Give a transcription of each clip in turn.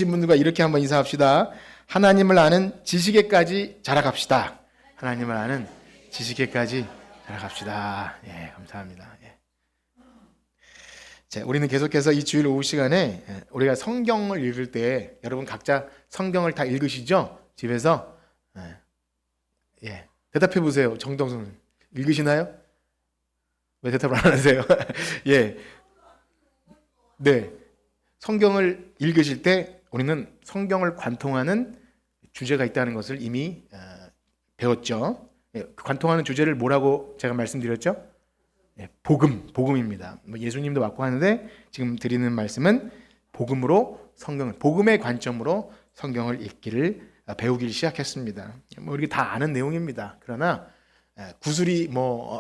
분들과 이렇게 한번 인사합시다. 하나님을 아는 지식에까지 자라갑시다. 하나님을 아는 지식에까지 자라갑시다. 예, 감사합니다. 예. 자, 우리는 계속해서 이 주일 오후 시간에 우리가 성경을 읽을 때 여러분 각자 성경을 다 읽으시죠? 집에서 예, 대답해 보세요. 정동선 읽으시나요? 왜 대답을 안 하세요? 예, 네, 성경을 읽으실 때 우리는 성경을 관통하는 주제가 있다는 것을 이미 배웠죠. 관통하는 주제를 뭐라고 제가 말씀드렸죠? 복음입니다. 예수님도 맞고 하는데 지금 드리는 말씀은 복음으로 복음의 관점으로 성경을 읽기를 배우기를 시작했습니다. 이렇게 다 아는 내용입니다. 그러나 구슬이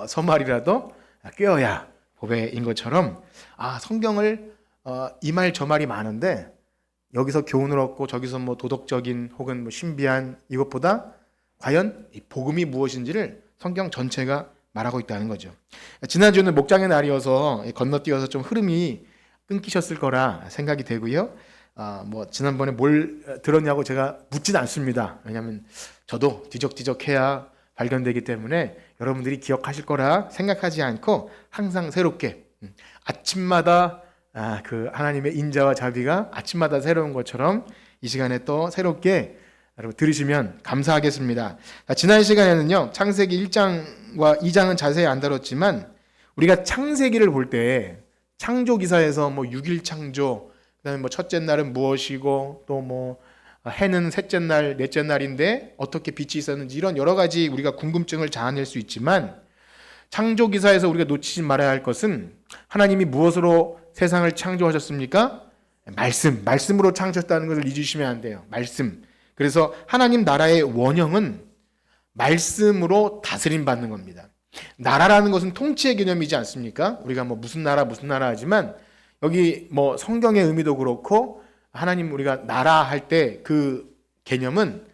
서말이라도 꿰어야 보배인 것처럼 성경을 이 말 저 말이 많은데 여기서 교훈을 얻고 저기서 도덕적인 혹은 신비한 이것보다 과연 이 복음이 무엇인지를 성경 전체가 말하고 있다는 거죠. 지난주는 목장의 날이어서 건너뛰어서 좀 흐름이 끊기셨을 거라 생각이 되고요. 지난번에 뭘 들었냐고 제가 묻진 않습니다. 왜냐하면 저도 뒤적뒤적해야 발견되기 때문에 여러분들이 기억하실 거라 생각하지 않고 항상 새롭게 아침마다 그 하나님의 인자와 자비가 아침마다 새로운 것처럼 이 시간에 또 새롭게 여러분 들으시면 감사하겠습니다. 지난 시간에는요, 창세기 1장과 2장은 자세히 안 다뤘지만 우리가 창세기를 볼 때 창조 기사에서 6일 창조, 그다음에 첫째 날은 무엇이고 또 해는 셋째 날, 넷째 날인데 어떻게 빛이 있었는지 이런 여러 가지 우리가 궁금증을 자아낼 수 있지만 창조 기사에서 우리가 놓치지 말아야 할 것은 하나님이 무엇으로 세상을 창조하셨습니까? 말씀으로 창조했다는 것을 잊으시면 안 돼요. 말씀. 그래서 하나님 나라의 원형은 말씀으로 다스림 받는 겁니다. 나라라는 것은 통치의 개념이지 않습니까? 우리가 무슨 나라 하지만 여기 성경의 의미도 그렇고 하나님 우리가 나라 할 때 그 개념은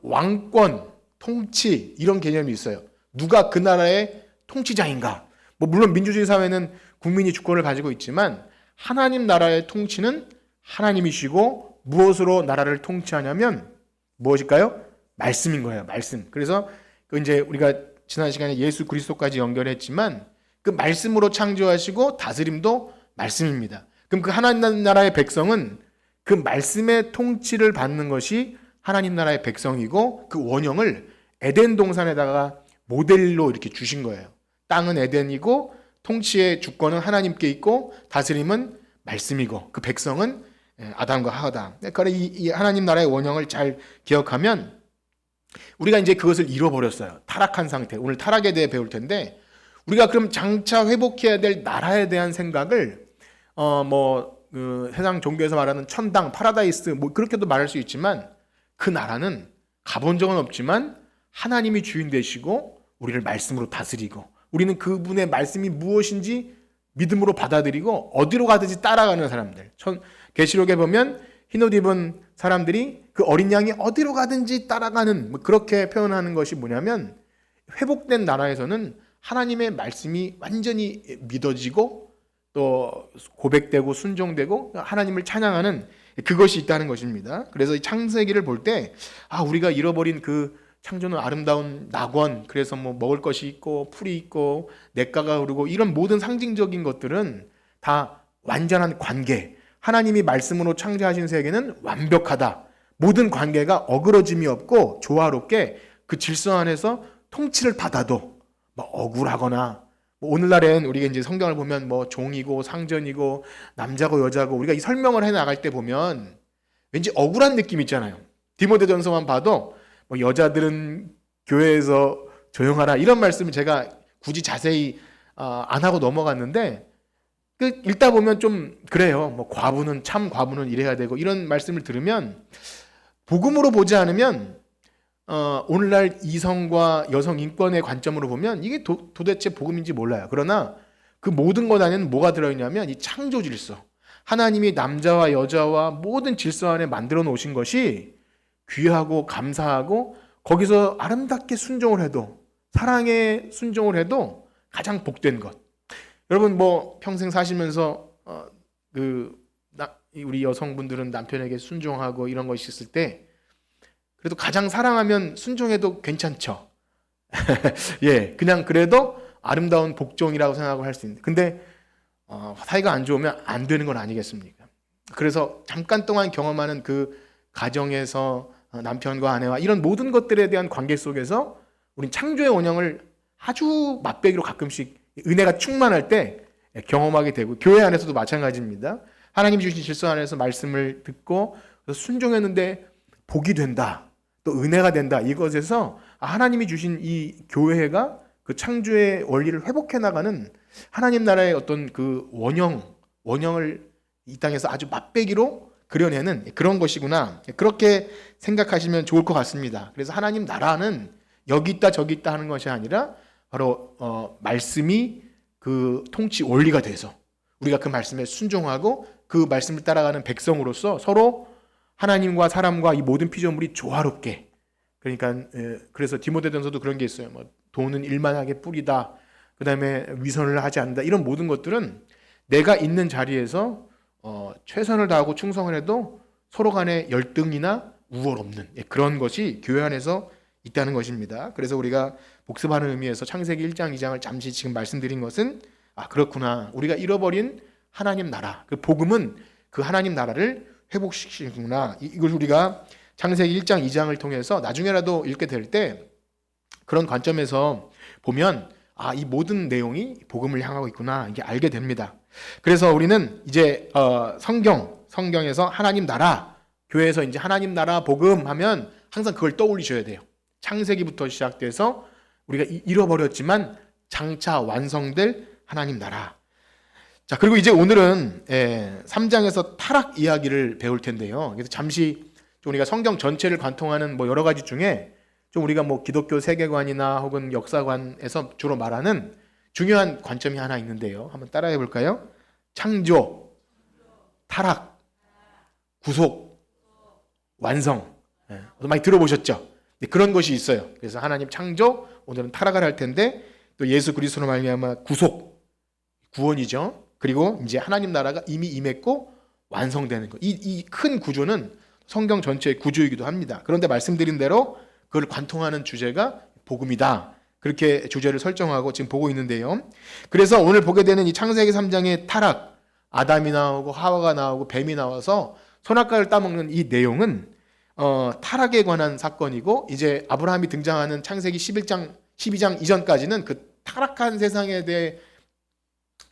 왕권, 통치 이런 개념이 있어요. 누가 그 나라의 통치자인가? 물론 민주주의 사회는 국민이 주권을 가지고 있지만 하나님 나라의 통치는 하나님이시고 무엇으로 나라를 통치하냐면 무엇일까요? 말씀인 거예요. 말씀. 그래서 이제 우리가 지난 시간에 예수 그리스도까지 연결했지만 그 말씀으로 창조하시고 다스림도 말씀입니다. 그럼 그 하나님 나라의 백성은 그 말씀의 통치를 받는 것이 하나님 나라의 백성이고 그 원형을 에덴 동산에다가 모델로 이렇게 주신 거예요. 땅은 에덴이고 통치의 주권은 하나님께 있고 다스림은 말씀이고 그 백성은 아담과 하와다. 그러니까 이 하나님 나라의 원형을 잘 기억하면 우리가 이제 그것을 잃어버렸어요. 타락한 상태. 오늘 타락에 대해 배울 텐데 우리가 그럼 장차 회복해야 될 나라에 대한 생각을 그 세상 종교에서 말하는 천당, 파라다이스 그렇게도 말할 수 있지만 그 나라는 가본 적은 없지만 하나님이 주인 되시고 우리를 말씀으로 다스리고 우리는 그분의 말씀이 무엇인지 믿음으로 받아들이고 어디로 가든지 따라가는 사람들. 계시록에 보면 흰옷 입은 사람들이 그 어린 양이 어디로 가든지 따라가는 그렇게 표현하는 것이 뭐냐면 회복된 나라에서는 하나님의 말씀이 완전히 믿어지고 또 고백되고 순종되고 하나님을 찬양하는 그것이 있다는 것입니다. 그래서 이 창세기를 볼 때 우리가 잃어버린 그 창조는 아름다운 낙원, 그래서 먹을 것이 있고 풀이 있고 냇가가 흐르고 이런 모든 상징적인 것들은 다 완전한 관계, 하나님이 말씀으로 창조하신 세계는 완벽하다. 모든 관계가 어그러짐이 없고 조화롭게 그 질서 안에서 통치를 받아도 억울하거나 오늘날엔 우리가 이제 성경을 보면 종이고 상전이고 남자고 여자고 우리가 이 설명을 해 나갈 때 보면 왠지 억울한 느낌 있잖아요. 디모데전서만 봐도 여자들은 교회에서 조용하라 이런 말씀을 제가 굳이 자세히 안 하고 넘어갔는데 읽다 보면 좀 그래요. 참 과부는 이래야 되고 이런 말씀을 들으면 복음으로 보지 않으면 오늘날 이성과 여성 인권의 관점으로 보면 이게 도대체 복음인지 몰라요. 그러나 그 모든 것 안에는 뭐가 들어있냐면 이 창조 질서, 하나님이 남자와 여자와 모든 질서 안에 만들어 놓으신 것이 귀하고 감사하고 거기서 아름답게 순종을 해도 사랑에 순종을 해도 가장 복된 것. 여러분 평생 사시면서 우리 여성분들은 남편에게 순종하고 이런 것이 있을 때 그래도 가장 사랑하면 순종해도 괜찮죠. 예, 그냥 그래도 아름다운 복종이라고 생각을 할 수 있는데, 근데 사이가 안 좋으면 안 되는 건 아니겠습니까? 그래서 잠깐 동안 경험하는 그 가정에서 남편과 아내와 이런 모든 것들에 대한 관계 속에서 우린 창조의 원형을 아주 맛배기로 가끔씩 은혜가 충만할 때 경험하게 되고, 교회 안에서도 마찬가지입니다. 하나님 주신 질서 안에서 말씀을 듣고 순종했는데 복이 된다, 또 은혜가 된다. 이것에서 하나님이 주신 이 교회가 그 창조의 원리를 회복해 나가는 하나님 나라의 어떤 그 원형을 이 땅에서 아주 맛배기로 그려내는 그런 것이구나, 그렇게 생각하시면 좋을 것 같습니다. 그래서 하나님 나라는 여기 있다 저기 있다 하는 것이 아니라 바로 말씀이 그 통치 원리가 돼서 우리가 그 말씀에 순종하고 그 말씀을 따라가는 백성으로서 서로 하나님과 사람과 이 모든 피조물이 조화롭게, 그러니까 그래서 디모데전서도 그런 게 있어요. 뭐 돈은 일만하게 뿌리다, 그 다음에 위선을 하지 않는다. 이런 모든 것들은 내가 있는 자리에서 최선을 다하고 충성을 해도 서로 간에 열등이나 우월 없는 그런 것이 교회 안에서 있다는 것입니다. 그래서 우리가 복습하는 의미에서 창세기 1장 2장을 잠시 지금 말씀드린 것은 그렇구나, 우리가 잃어버린 하나님 나라, 그 복음은 그 하나님 나라를 회복시키는구나, 이걸 우리가 창세기 1장 2장을 통해서 나중에라도 읽게 될 때 그런 관점에서 보면 이 모든 내용이 복음을 향하고 있구나, 이게 알게 됩니다. 그래서 우리는 이제 성경에서 하나님 나라, 교회에서 이제 하나님 나라 복음 하면 항상 그걸 떠올리셔야 돼요. 창세기부터 시작돼서 우리가 잃어버렸지만 장차 완성될 하나님 나라. 자, 그리고 이제 오늘은 3장에서 타락 이야기를 배울 텐데요. 그래서 잠시 좀 우리가 성경 전체를 관통하는 뭐 여러 가지 중에 좀 우리가 뭐 기독교 세계관이나 혹은 역사관에서 주로 말하는 중요한 관점이 하나 있는데요. 한번 따라해 볼까요? 창조, 타락, 구속, 완성. 많이 들어보셨죠? 그런 것이 있어요. 그래서 하나님 창조, 오늘은 타락을 할 텐데 또 예수 그리스도로 말미암아 구속, 구원이죠. 그리고 이제 하나님 나라가 이미 임했고 완성되는 것. 이 큰 구조는 성경 전체의 구조이기도 합니다. 그런데 말씀드린 대로 그걸 관통하는 주제가 복음이다, 그렇게 주제를 설정하고 지금 보고 있는데요. 그래서 오늘 보게 되는 이 창세기 3장의 타락, 아담이 나오고 하와가 나오고 뱀이 나와서 선악과를 따먹는 이 내용은 타락에 관한 사건이고, 이제 아브라함이 등장하는 창세기 11장, 12장 이전까지는 그 타락한 세상에 대해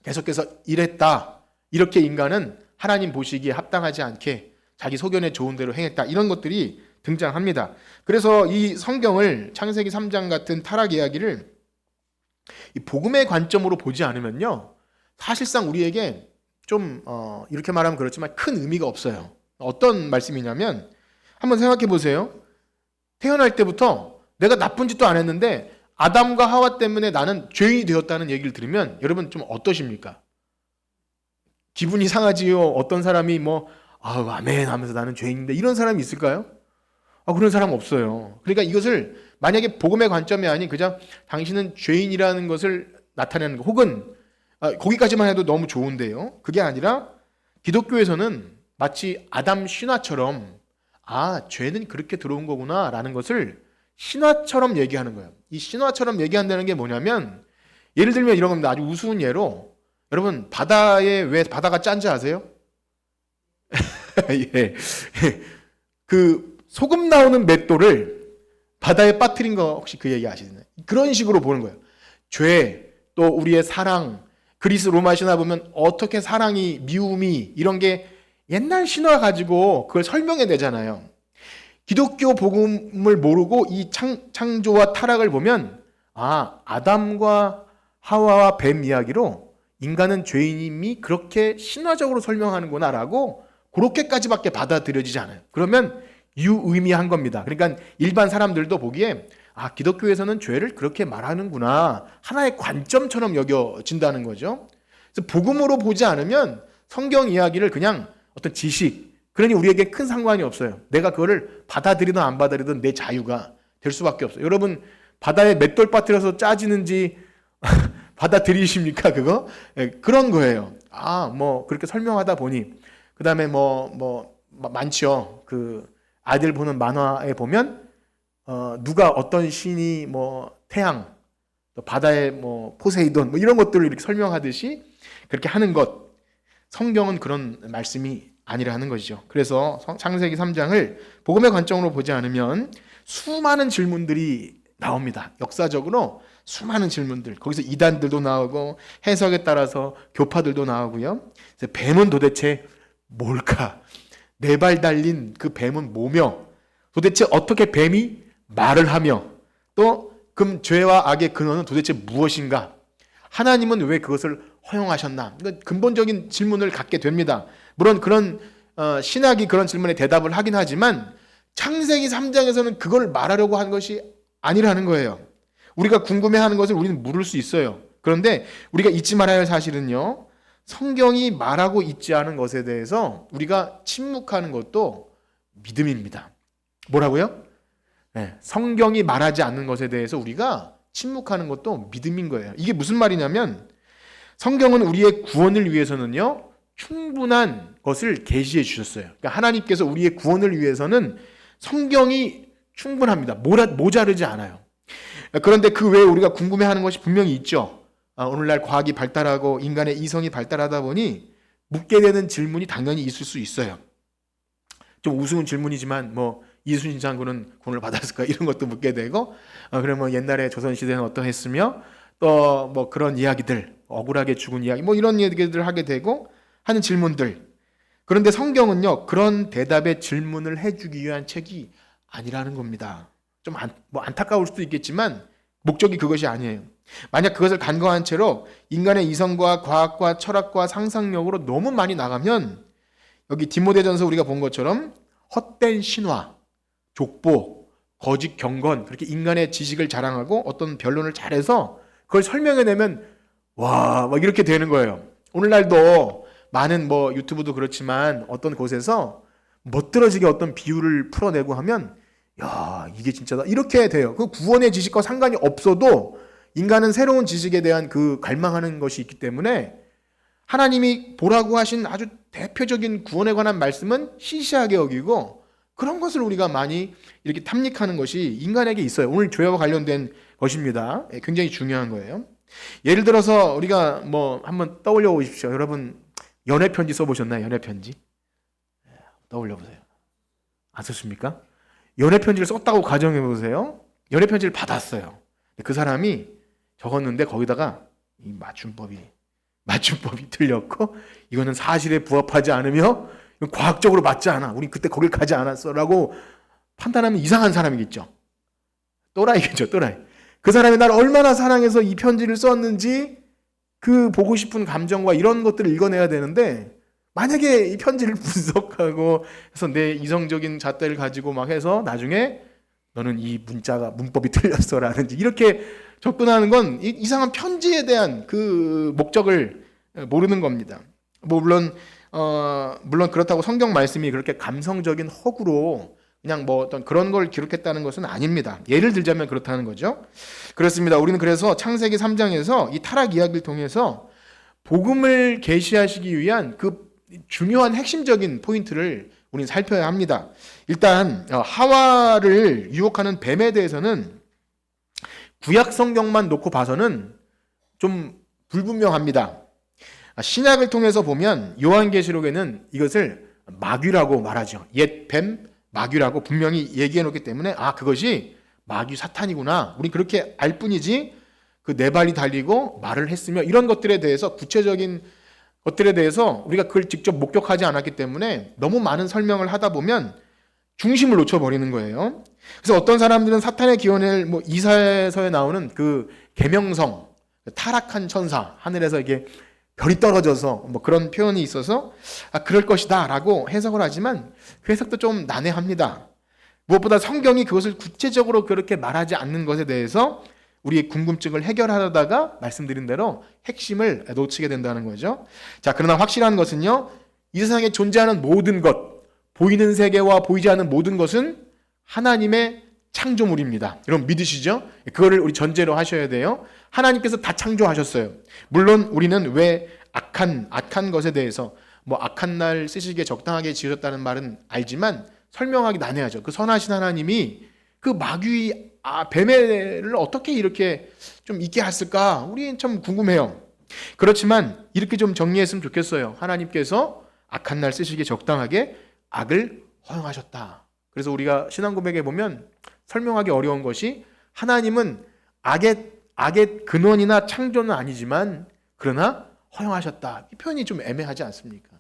계속해서 이랬다, 이렇게 인간은 하나님 보시기에 합당하지 않게 자기 소견에 좋은 대로 행했다, 이런 것들이 등장합니다. 그래서 이 성경을 창세기 3장 같은 타락 이야기를 이 복음의 관점으로 보지 않으면요, 사실상 우리에게 좀 이렇게 말하면 그렇지만 큰 의미가 없어요. 어떤 말씀이냐면, 한번 생각해 보세요. 태어날 때부터 내가 나쁜 짓도 안 했는데 아담과 하와 때문에 나는 죄인이 되었다는 얘기를 들으면 여러분 좀 어떠십니까? 기분이 상하지요. 어떤 사람이 아멘 하면서 나는 죄인인데, 이런 사람이 있을까요? 그런 사람 없어요. 그러니까 이것을 만약에 복음의 관점이 아닌 그냥 당신은 죄인이라는 것을 나타내는 거, 혹은 거기까지만 해도 너무 좋은데요, 그게 아니라 기독교에서는 마치 아담 신화처럼 죄는 그렇게 들어온 거구나 라는 것을 신화처럼 얘기하는 거예요. 이 신화처럼 얘기한다는 게 뭐냐면, 예를 들면 이런 겁니다. 아주 우스운 예로, 여러분 바다에 왜 바다가 짠지 아세요? 예. 그 소금 나오는 맷돌을 바다에 빠뜨린 거 혹시 그 얘기 아시나요? 그런 식으로 보는 거예요. 죄, 또 우리의 사랑, 그리스 로마 신화 보면 어떻게 사랑이, 미움이, 이런 게 옛날 신화 가지고 그걸 설명해 내잖아요. 기독교 복음을 모르고 이 창조와 타락을 보면 아담과 하와와 뱀 이야기로 인간은 죄인임이 그렇게 신화적으로 설명하는구나 라고 그렇게까지밖에 받아들여지지 않아요. 그러면 유의미한 겁니다. 그러니까 일반 사람들도 보기에 기독교에서는 죄를 그렇게 말하는구나, 하나의 관점처럼 여겨진다는 거죠. 그래서 복음으로 보지 않으면 성경 이야기를 그냥 어떤 지식, 그러니 우리에게 큰 상관이 없어요. 내가 그거를 받아들이든 안 받아들이든 내 자유가 될 수밖에 없어요. 여러분 바다에 맷돌 빠뜨려서 짜지는지 받아들이십니까 그거? 그런 거예요. 그렇게 설명하다 보니 그다음에 많죠. 그 아이들 보는 만화에 보면 누가 어떤 신이 태양, 또 바다의 포세이돈 이런 것들을 이렇게 설명하듯이 그렇게 하는 것. 성경은 그런 말씀이 아니라는 것이죠. 그래서 창세기 3장을 복음의 관점으로 보지 않으면 수많은 질문들이 나옵니다. 역사적으로 수많은 질문들. 거기서 이단들도 나오고 해석에 따라서 교파들도 나오고요. 뱀은 도대체 뭘까? 네 발 달린 그 뱀은 뭐며? 도대체 어떻게 뱀이 말을 하며? 또 그럼 죄와 악의 근원은 도대체 무엇인가? 하나님은 왜 그것을 허용하셨나? 그러니까 근본적인 질문을 갖게 됩니다. 물론 그런 신학이 그런 질문에 대답을 하긴 하지만 창세기 3장에서는 그걸 말하려고 한 것이 아니라는 거예요. 우리가 궁금해하는 것을 우리는 물을 수 있어요. 그런데 우리가 잊지 말아야 할 사실은요. 성경이 말하고 있지 않은 것에 대해서 우리가 침묵하는 것도 믿음입니다. 뭐라고요? 네, 성경이 말하지 않는 것에 대해서 우리가 침묵하는 것도 믿음인 거예요. 이게 무슨 말이냐면 성경은 우리의 구원을 위해서는요. 충분한 것을 계시해 주셨어요. 그러니까 하나님께서 우리의 구원을 위해서는 성경이 충분합니다. 모자르지 않아요. 그런데 그 외에 우리가 궁금해하는 것이 분명히 있죠. 오늘날 과학이 발달하고 인간의 이성이 발달하다 보니 묻게 되는 질문이 당연히 있을 수 있어요. 좀 우스운 질문이지만 이순신 장군은 구원을 받았을까 이런 것도 묻게 되고 그러면 옛날에 조선시대는 어떠했으며 또 그런 이야기들 억울하게 죽은 이야기 이런 얘기들을 하게 되고 하는 질문들. 그런데 성경은요 그런 대답의 질문을 해주기 위한 책이 아니라는 겁니다. 좀 안타까울 수도 있겠지만 목적이 그것이 아니에요. 만약 그것을 간과한 채로 인간의 이성과 과학과 철학과 상상력으로 너무 많이 나가면 여기 디모데전서 우리가 본 것처럼 헛된 신화, 족보, 거짓 경건 그렇게 인간의 지식을 자랑하고 어떤 변론을 잘해서 그걸 설명해내면 와 이렇게 되는 거예요. 오늘날도 많은 유튜브도 그렇지만 어떤 곳에서 멋들어지게 어떤 비유를 풀어내고 하면 야 이게 진짜다 이렇게 돼요. 그 구원의 지식과 상관이 없어도 인간은 새로운 지식에 대한 그 갈망하는 것이 있기 때문에 하나님이 보라고 하신 아주 대표적인 구원에 관한 말씀은 시시하게 여기고 그런 것을 우리가 많이 이렇게 탐닉하는 것이 인간에게 있어요. 오늘 죄와 관련된 것입니다. 굉장히 중요한 거예요. 예를 들어서 우리가 한번 떠올려 보십시오. 여러분 연애 편지 써보셨나요? 연애 편지 떠올려 보세요. 안 썼습니까? 연애 편지를 썼다고 가정해 보세요. 연애 편지를 받았어요. 그 사람이 적었는데 거기다가 이 맞춤법이 틀렸고 이거는 사실에 부합하지 않으며 과학적으로 맞지 않아. 우리 그때 거길 가지 않았어라고 판단하면 이상한 사람이겠죠. 또라이겠죠, 또라이. 그 사람이 나를 얼마나 사랑해서 이 편지를 썼는지 그 보고 싶은 감정과 이런 것들을 읽어내야 되는데 만약에 이 편지를 분석하고 해서 내 이성적인 잣대를 가지고 막 해서 나중에 너는 이 문법이 틀렸어라든지 이렇게 접근하는 건 이상한 편지에 대한 그 목적을 모르는 겁니다. 물론 그렇다고 성경 말씀이 그렇게 감성적인 허구로 그냥 어떤 그런 걸 기록했다는 것은 아닙니다. 예를 들자면 그렇다는 거죠. 그렇습니다. 우리는 그래서 창세기 3장에서 이 타락 이야기를 통해서 복음을 계시하시기 위한 그 중요한 핵심적인 포인트를 우리는 살펴야 합니다. 일단 하와를 유혹하는 뱀에 대해서는 구약 성경만 놓고 봐서는 좀 불분명합니다. 신약을 통해서 보면 요한계시록에는 이것을 마귀라고 말하죠. 옛 뱀 마귀라고 분명히 얘기해 놓기 때문에 그것이 마귀 사탄이구나. 우리 그렇게 알 뿐이지 그 네 발이 달리고 말을 했으며 이런 것들에 대해서 구체적인 것들에 대해서 우리가 그걸 직접 목격하지 않았기 때문에 너무 많은 설명을 하다 보면 중심을 놓쳐버리는 거예요. 그래서 어떤 사람들은 사탄의 기원을 이사야서에 나오는 그 계명성, 타락한 천사, 하늘에서 이게 별이 떨어져서 그런 표현이 있어서 그럴 것이다 라고 해석을 하지만 그 해석도 좀 난해합니다. 무엇보다 성경이 그것을 구체적으로 그렇게 말하지 않는 것에 대해서 우리의 궁금증을 해결하다가 말씀드린 대로 핵심을 놓치게 된다는 거죠. 자, 그러나 확실한 것은요, 이 세상에 존재하는 모든 것, 보이는 세계와 보이지 않는 모든 것은 하나님의 창조물입니다. 여러분 믿으시죠? 그거를 우리 전제로 하셔야 돼요. 하나님께서 다 창조하셨어요. 물론 우리는 왜 악한 것에 대해서 뭐 악한 날 쓰시기에 적당하게 지으셨다는 말은 알지만 설명하기 난해하죠. 그 선하신 하나님이 그 마귀 뱀을 어떻게 이렇게 좀 있게 했을까? 우리 참 궁금해요. 그렇지만 이렇게 좀 정리했으면 좋겠어요. 하나님께서 악한 날 쓰시기에 적당하게 악을 허용하셨다. 그래서 우리가 신앙 고백에 보면 설명하기 어려운 것이 하나님은 악의 근원이나 창조는 아니지만 그러나 허용하셨다. 이 표현이 좀 애매하지 않습니까?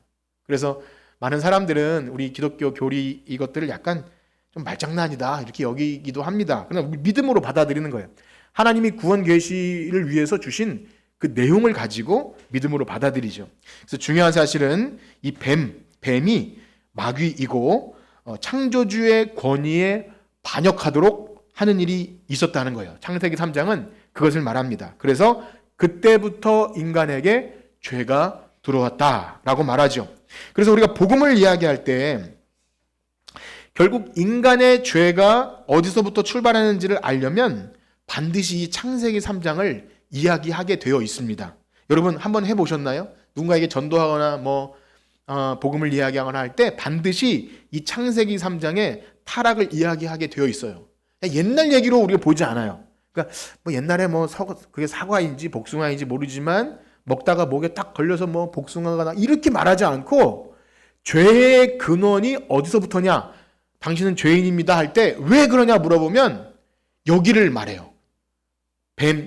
그래서 많은 사람들은 우리 기독교 교리 이것들을 약간 좀 말장난이다 이렇게 여기기도 합니다. 그냥 믿음으로 받아들이는 거예요. 하나님이 구원 계시를 위해서 주신 그 내용을 가지고 믿음으로 받아들이죠. 그래서 중요한 사실은 이 뱀이 마귀이고 창조주의 권위에 반역하도록 하는 일이 있었다는 거예요. 창세기 3장은 그것을 말합니다. 그래서 그때부터 인간에게 죄가 들어왔다라고 말하죠. 그래서 우리가 복음을 이야기할 때 결국 인간의 죄가 어디서부터 출발하는지를 알려면 반드시 이 창세기 3장을 이야기하게 되어 있습니다. 여러분 한번 해보셨나요? 누군가에게 전도하거나 복음을 이야기하거나 할 때 반드시 이 창세기 3장의 타락을 이야기하게 되어 있어요. 옛날 얘기로 우리가 보지 않아요. 그러니까 옛날에 그게 사과인지 복숭아인지 모르지만 먹다가 목에 딱 걸려서 복숭아가 나 이렇게 말하지 않고 죄의 근원이 어디서부터냐? 당신은 죄인입니다 할 때 왜 그러냐 물어보면 여기를 말해요.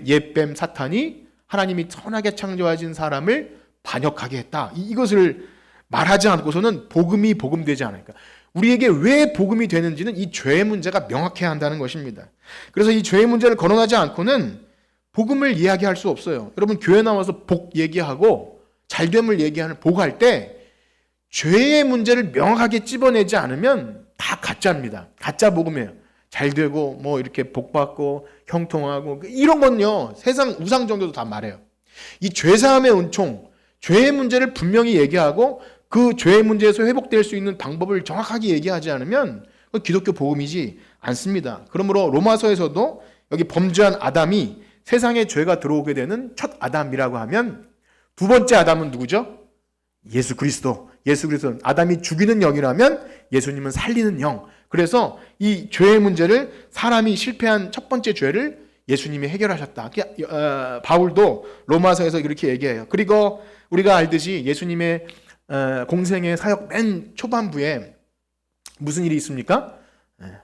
옛뱀 사탄이 하나님이 선하게 창조하신 사람을 반역하게 했다. 이것을 말하지 않고서는 복음이 복음되지 않으니까. 우리에게 왜 복음이 되는지는 이 죄의 문제가 명확해야 한다는 것입니다. 그래서 이 죄의 문제를 거론하지 않고는 복음을 이야기할 수 없어요. 여러분 교회 나와서 복 얘기하고 잘됨을 얘기하는 복할 때 죄의 문제를 명확하게 찝어내지 않으면 다 가짜입니다. 가짜 복음이에요. 잘되고 이렇게 복받고 형통하고 이런 건요. 세상 우상 종교도 다 말해요. 이 죄사함의 은총, 죄의 문제를 분명히 얘기하고 그 죄의 문제에서 회복될 수 있는 방법을 정확하게 얘기하지 않으면 기독교 복음이지 않습니다. 그러므로 로마서에서도 여기 범죄한 아담이 세상에 죄가 들어오게 되는 첫 아담이라고 하면 두 번째 아담은 누구죠? 예수 그리스도. 아담이 죽이는 영이라면 예수님은 살리는 영. 그래서 이 죄의 문제를 사람이 실패한 첫 번째 죄를 예수님이 해결하셨다. 바울도 로마서에서 이렇게 얘기해요. 그리고 우리가 알듯이 예수님의 공생의 사역 맨 초반부에 무슨 일이 있습니까?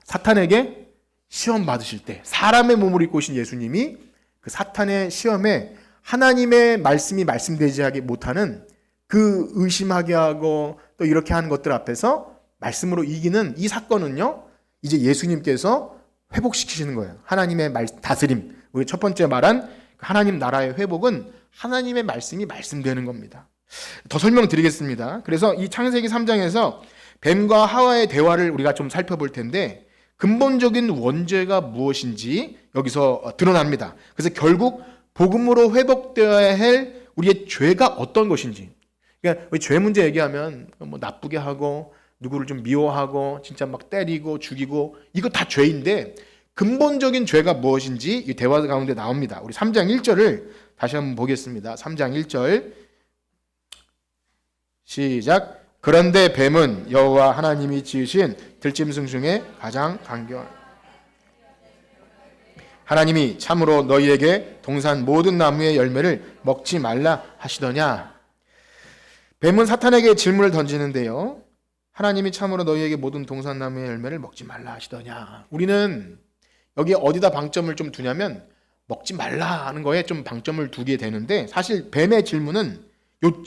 사탄에게 시험 받으실 때 사람의 몸을 입고 오신 예수님이 그 사탄의 시험에 하나님의 말씀이 말씀되지 못하는 그 의심하게 하고 또 이렇게 하는 것들 앞에서 말씀으로 이기는 이 사건은요, 이제 예수님께서 회복시키시는 거예요. 하나님의 다스림. 우리 첫 번째 말한 하나님 나라의 회복은 하나님의 말씀이 말씀되는 겁니다. 더 설명드리겠습니다. 그래서 이 창세기 3장에서 뱀과 하와의 대화를 우리가 좀 살펴볼 텐데 근본적인 원죄가 무엇인지 여기서 드러납니다. 그래서 결국 복음으로 회복되어야 할 우리의 죄가 어떤 것인지. 그러니까 우리 죄 문제 얘기하면 나쁘게 하고 누구를 좀 미워하고 진짜 막 때리고 죽이고 이거 다 죄인데 근본적인 죄가 무엇인지 이 대화 가운데 나옵니다. 우리 3장 1절을 다시 한번 보겠습니다. 3장 1절 시작. 그런데 뱀은 여호와 하나님이 지으신 들짐승 중에 가장 강경한 하나님이 참으로 너희에게 동산 모든 나무의 열매를 먹지 말라 하시더냐. 뱀은 사탄에게 질문을 던지는데요. 하나님이 참으로 너희에게 모든 동산 나무의 열매를 먹지 말라 하시더냐. 우리는 여기 어디다 방점을 좀 두냐면 먹지 말라 하는 거에 좀 방점을 두게 되는데 사실 뱀의 질문은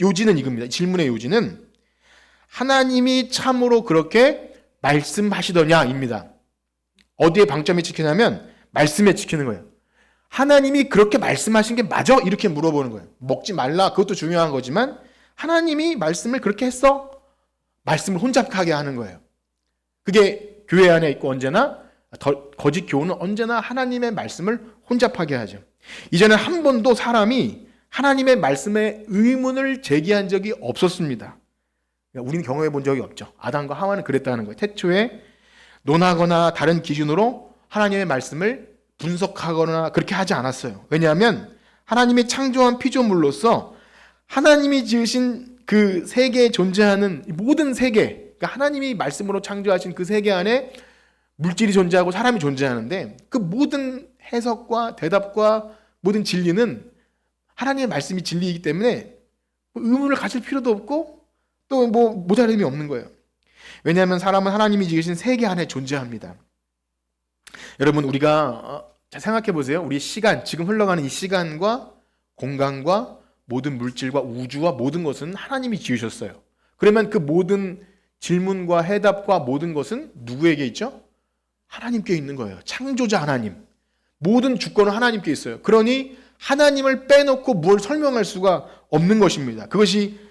요지는 이겁니다. 질문의 요지는 하나님이 참으로 그렇게 말씀하시더냐입니다. 어디에 방점이 찍히냐면 말씀에 찍히는 거예요. 하나님이 그렇게 말씀하신 게 맞아? 이렇게 물어보는 거예요. 먹지 말라 그것도 중요한 거지만 하나님이 말씀을 그렇게 했어? 말씀을 혼잡하게 하는 거예요. 그게 교회 안에 있고 언제나 거짓 교훈은 언제나 하나님의 말씀을 혼잡하게 하죠. 이제는 한 번도 사람이 하나님의 말씀에 의문을 제기한 적이 없었습니다. 우리는 경험해 본 적이 없죠. 아담과 하와는 그랬다는 거예요. 태초에 논하거나 다른 기준으로 하나님의 말씀을 분석하거나 그렇게 하지 않았어요. 왜냐하면 하나님이 창조한 피조물로서 하나님이 지으신 그 세계에 존재하는 모든 세계, 그러니까 하나님이 말씀으로 창조하신 그 세계 안에 물질이 존재하고 사람이 존재하는데 그 모든 해석과 대답과 모든 진리는 하나님의 말씀이 진리이기 때문에 의문을 가질 필요도 없고 또 뭐 모자림이 없는 거예요. 왜냐하면 사람은 하나님이 지으신 세계 안에 존재합니다. 여러분, 우리가 생각해 보세요. 우리 시간, 지금 흘러가는 이 시간과 공간과 모든 물질과 우주와 모든 것은 하나님이 지으셨어요. 그러면 그 모든 질문과 해답과 모든 것은 누구에게 있죠? 하나님께 있는 거예요. 창조자 하나님. 모든 주권은 하나님께 있어요. 그러니 하나님을 빼놓고 뭘 설명할 수가 없는 것입니다. 그것이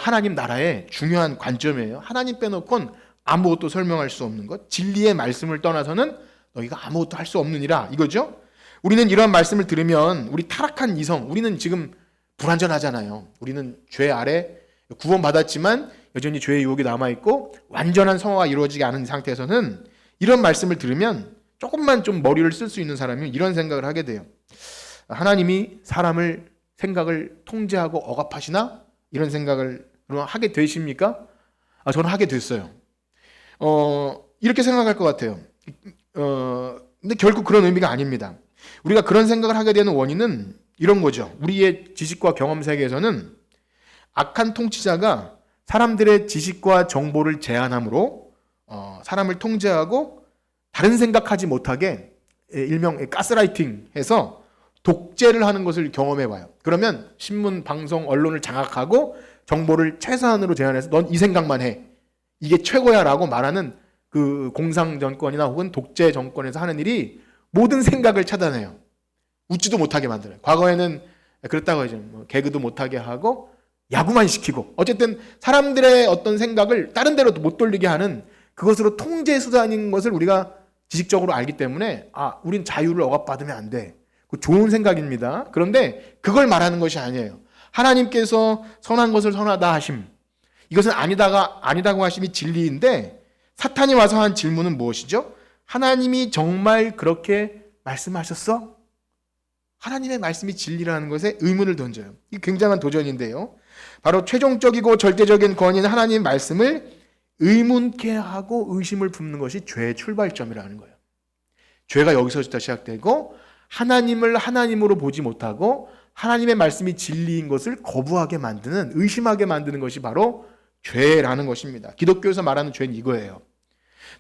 하나님 나라의 중요한 관점이에요. 하나님 빼놓고는 아무것도 설명할 수 없는 것. 진리의 말씀을 떠나서는 너희가 아무것도 할 수 없느니라, 이거죠. 우리는 이러한 말씀을 들으면 우리 타락한 이성, 우리는 지금 불완전하잖아요. 우리는 죄 아래 구원받았지만 여전히 죄의 유혹이 남아있고 완전한 성화가 이루어지지 않은 상태에서는 이런 말씀을 들으면 조금만 좀 머리를 쓸 수 있는 사람이 이런 생각을 하게 돼요. 하나님이 사람을 생각을 통제하고 억압하시나? 이런 생각을 하게 되십니까? 저는 하게 됐어요. 이렇게 생각할 것 같아요. 근데 결국 그런 의미가 아닙니다. 우리가 그런 생각을 하게 되는 원인은 이런 거죠. 우리의 지식과 경험 세계에서는 악한 통치자가 사람들의 지식과 정보를 제한함으로 사람을 통제하고 다른 생각하지 못하게 일명 가스라이팅해서 독재를 하는 것을 경험해 봐요. 그러면 신문, 방송, 언론을 장악하고 정보를 최소한으로 제한해서 넌 이 생각만 해. 이게 최고야 라고 말하는 그 공상 정권이나 혹은 독재 정권에서 하는 일이 모든 생각을 차단해요. 웃지도 못하게 만들어요. 과거에는 그렇다고 하죠. 개그도 못하게 하고 야구만 시키고 어쨌든 사람들의 어떤 생각을 다른 데로 못 돌리게 하는 그것으로 통제 수단인 것을 우리가 지식적으로 알기 때문에 우린 자유를 억압받으면 안 돼. 그 좋은 생각입니다. 그런데 그걸 말하는 것이 아니에요. 하나님께서 선한 것을 선하다 하심. 이것은 아니다고 하심이 진리인데 사탄이 와서 한 질문은 무엇이죠? 하나님이 정말 그렇게 말씀하셨어? 하나님의 말씀이 진리라는 것에 의문을 던져요. 이 굉장한 도전인데요. 바로 최종적이고 절대적인 권위는 하나님의 말씀을 의문케 하고 의심을 품는 것이 죄의 출발점이라는 거예요. 죄가 여기서부터 시작되고 하나님을 하나님으로 보지 못하고 하나님의 말씀이 진리인 것을 거부하게 만드는, 의심하게 만드는 것이 바로 죄라는 것입니다. 기독교에서 말하는 죄는 이거예요.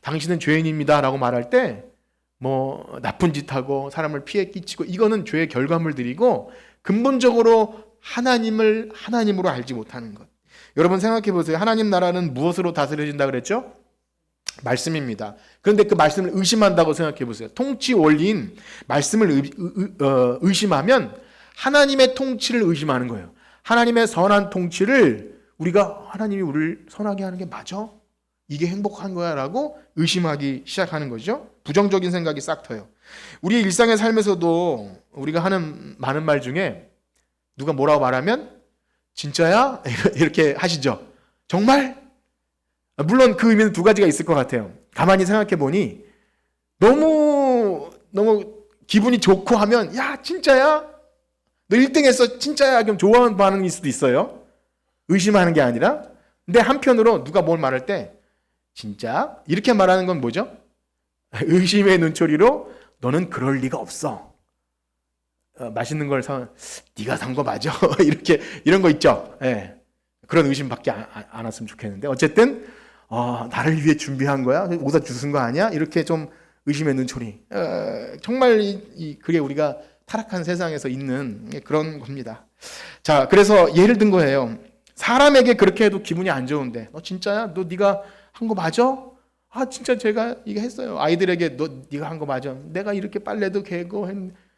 당신은 죄인입니다 라고 말할 때 나쁜 짓 하고 사람을 피해 끼치고 이거는 죄의 결과물들이고 근본적으로 하나님을 하나님으로 알지 못하는 것. 여러분 생각해 보세요. 하나님 나라는 무엇으로 다스려진다 그랬죠? 말씀입니다. 그런데 그 말씀을 의심한다고 생각해 보세요. 통치 원리인 말씀을 의심하면 하나님의 통치를 의심하는 거예요. 하나님의 선한 통치를 우리가 하나님이 우리를 선하게 하는 게 맞아? 이게 행복한 거야? 라고 의심하기 시작하는 거죠. 부정적인 생각이 싹 터요. 우리 일상의 삶에서도 우리가 하는 많은 말 중에 누가 뭐라고 말하면 진짜야? 이렇게 하시죠. 정말? 물론 그 의미는 두 가지가 있을 것 같아요. 가만히 생각해 보니 너무 기분이 좋고 하면 야 진짜야? 너 1등 했어? 진짜야? 그럼 좋아하는 반응일 수도 있어요. 의심하는 게 아니라. 근데 한편으로 누가 뭘 말할 때 진짜? 이렇게 말하는 건 뭐죠? 의심의 눈초리로 너는 그럴 리가 없어. 맛있는 걸 네가 산 거 맞아? 이런 거 있죠. 네. 그런 의심밖에 안 왔으면 좋겠는데 어쨌든 나를 위해 준비한 거야? 오다 주신 거 아니야? 이렇게 좀 의심의 눈초리. 정말 그게 우리가 타락한 세상에서 있는 그런 겁니다. 자, 그래서 예를 든 거예요. 사람에게 그렇게 해도 기분이 안 좋은데 너 진짜야? 너 네가 한 거 맞아? 진짜 제가 이거 했어요. 아이들에게 네가 한 거 맞아? 내가 이렇게 빨래도 개고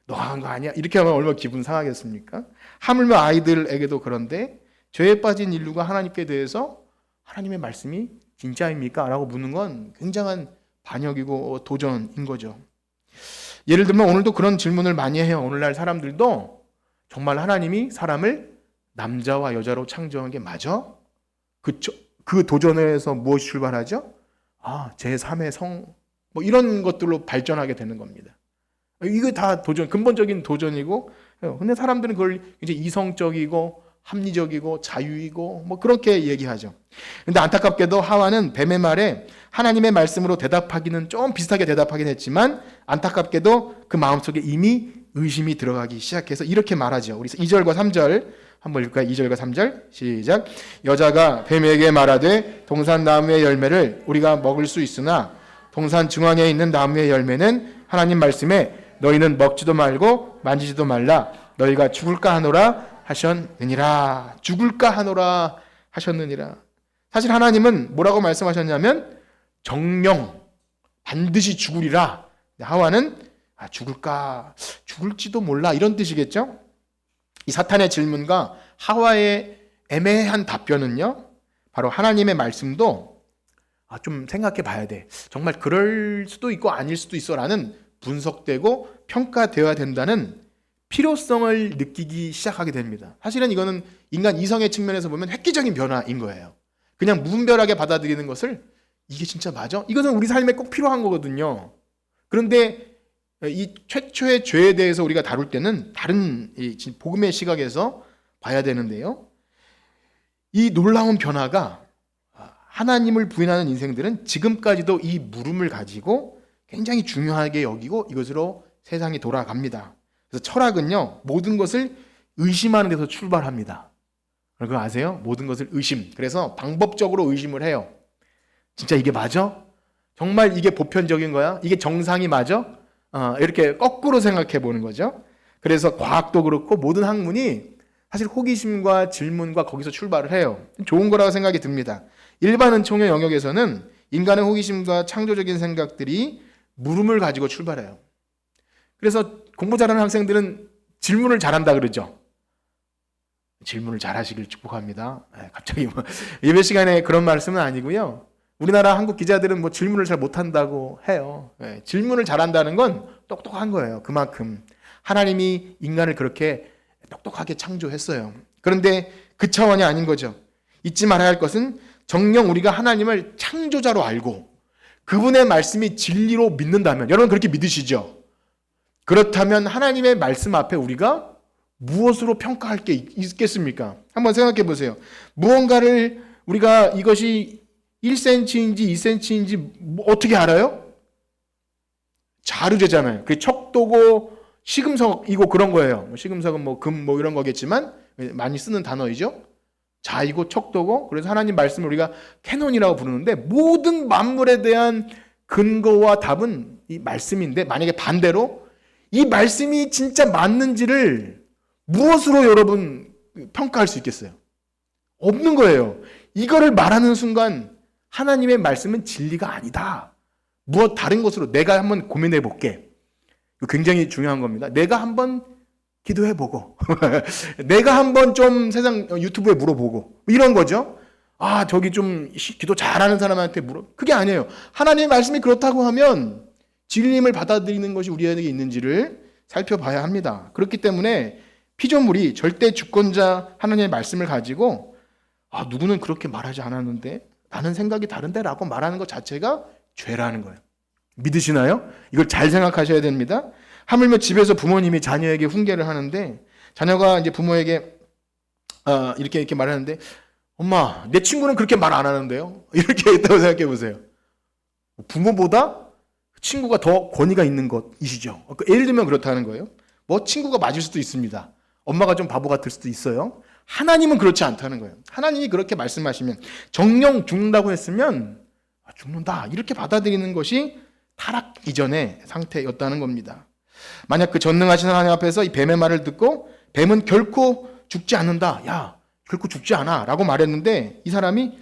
너가 한 거 아니야? 이렇게 하면 얼마나 기분 상하겠습니까? 하물며 아이들에게도 그런데 죄에 빠진 인류가 하나님께 대해서 하나님의 말씀이 진짜입니까? 라고 묻는 건 굉장한 반역이고 도전인 거죠. 예를 들면 오늘도 그런 질문을 많이 해요. 오늘날 사람들도 정말 하나님이 사람을 남자와 여자로 창조한 게 맞아? 그 도전에서 무엇이 출발하죠? 제3의 성, 이런 것들로 발전하게 되는 겁니다. 이거 다 근본적인 도전이고, 근데 사람들은 그걸 이제 이성적이고 합리적이고 자유이고 뭐 그렇게 얘기하죠. 근데 안타깝게도 하와는 뱀의 말에 하나님의 말씀으로 대답하기는 좀 비슷하게 대답하긴 했지만 안타깝게도 그 마음속에 이미 의심이 들어가기 시작해서 이렇게 말하죠. 우리 2절과 3절 한번 읽을까요? 2절과 3절 시작. 여자가 뱀에게 말하되 동산 나무의 열매를 우리가 먹을 수 있으나 동산 중앙에 있는 나무의 열매는 하나님 말씀에 너희는 먹지도 말고 만지지도 말라 너희가 죽을까 하노라 하셨느니라. 죽을까 하노라 하셨느니라. 사실 하나님은 뭐라고 말씀하셨냐면 정령 반드시 죽으리라. 하와는 죽을지도 몰라 이런 뜻이겠죠. 이 사탄의 질문과 하와의 애매한 답변은요, 바로 하나님의 말씀도 좀 생각해 봐야 돼. 정말 그럴 수도 있고 아닐 수도 있어 라는 분석되고 평가되어야 된다는 필요성을 느끼기 시작하게 됩니다. 사실은 이거는 인간 이성의 측면에서 보면 획기적인 변화인 거예요. 그냥 무분별하게 받아들이는 것을 이게 진짜 맞아? 이것은 우리 삶에 꼭 필요한 거거든요. 그런데 이 최초의 죄에 대해서 우리가 다룰 때는 다른 복음의 시각에서 봐야 되는데요. 이 놀라운 변화가 하나님을 부인하는 인생들은 지금까지도 이 물음을 가지고 굉장히 중요하게 여기고 이것으로 세상이 돌아갑니다. 그래서 철학은요, 모든 것을 의심하는 데서 출발합니다. 그거 아세요? 모든 것을 의심. 그래서 방법적으로 의심을 해요. 진짜 이게 맞아? 정말 이게 보편적인 거야? 이게 정상이 맞아? 이렇게 거꾸로 생각해 보는 거죠. 그래서 과학도 그렇고 모든 학문이 사실 호기심과 질문과 거기서 출발을 해요. 좋은 거라고 생각이 듭니다. 일반 은총의 영역에서는 인간의 호기심과 창조적인 생각들이 물음을 가지고 출발해요. 그래서 공부 잘하는 학생들은 질문을 잘한다 그러죠. 질문을 잘하시길 축복합니다. 갑자기 예배 시간에 그런 말씀은 아니고요. 우리나라 한국 기자들은 질문을 잘 못한다고 해요. 질문을 잘한다는 건 똑똑한 거예요. 그만큼 하나님이 인간을 그렇게 똑똑하게 창조했어요. 그런데 그 차원이 아닌 거죠. 잊지 말아야 할 것은 정녕 우리가 하나님을 창조자로 알고 그분의 말씀이 진리로 믿는다면, 여러분 그렇게 믿으시죠? 그렇다면 하나님의 말씀 앞에 우리가 무엇으로 평가할 게 있겠습니까? 한번 생각해 보세요. 무언가를 우리가 이것이 1cm인지 2cm인지 어떻게 알아요? 자루제잖아요. 그게 척도고 시금석이고 그런 거예요. 시금석은 금 이런 거겠지만 많이 쓰는 단어이죠. 자이고 척도고, 그래서 하나님 말씀을 우리가 캐논이라고 부르는데 모든 만물에 대한 근거와 답은 이 말씀인데, 만약에 반대로 이 말씀이 진짜 맞는지를 무엇으로 여러분 평가할 수 있겠어요? 없는 거예요. 이거를 말하는 순간 하나님의 말씀은 진리가 아니다. 무엇 다른 것으로 내가 한번 고민해 볼게. 이거 굉장히 중요한 겁니다. 내가 한번 기도해 보고 내가 한번 좀 세상 유튜브에 물어보고 이런 거죠. 저기 좀 기도 잘하는 사람한테 그게 아니에요. 하나님의 말씀이 그렇다고 하면 진리임을 받아들이는 것이 우리에게 있는지를 살펴봐야 합니다. 그렇기 때문에 피조물이 절대 주권자 하나님의 말씀을 가지고 누구는 그렇게 말하지 않았는데 나는 생각이 다른데 라고 말하는 것 자체가 죄라는 거예요. 믿으시나요? 이걸 잘 생각하셔야 됩니다. 하물며 집에서 부모님이 자녀에게 훈계를 하는데 자녀가 이제 부모에게 이렇게 말하는데 엄마, 내 친구는 그렇게 말 안 하는데요? 이렇게 했다고 생각해 보세요. 부모보다 친구가 더 권위가 있는 것이시죠. 예를 들면 그렇다는 거예요. 친구가 맞을 수도 있습니다. 엄마가 좀 바보 같을 수도 있어요. 하나님은 그렇지 않다는 거예요. 하나님이 그렇게 말씀하시면 정령 죽는다고 했으면 죽는다 이렇게 받아들이는 것이 타락 이전의 상태였다는 겁니다. 만약 그 전능하신 하나님 앞에서 이 뱀의 말을 듣고 뱀은 결코 죽지 않는다. 야, 결코 죽지 않아 라고 말했는데 이 사람이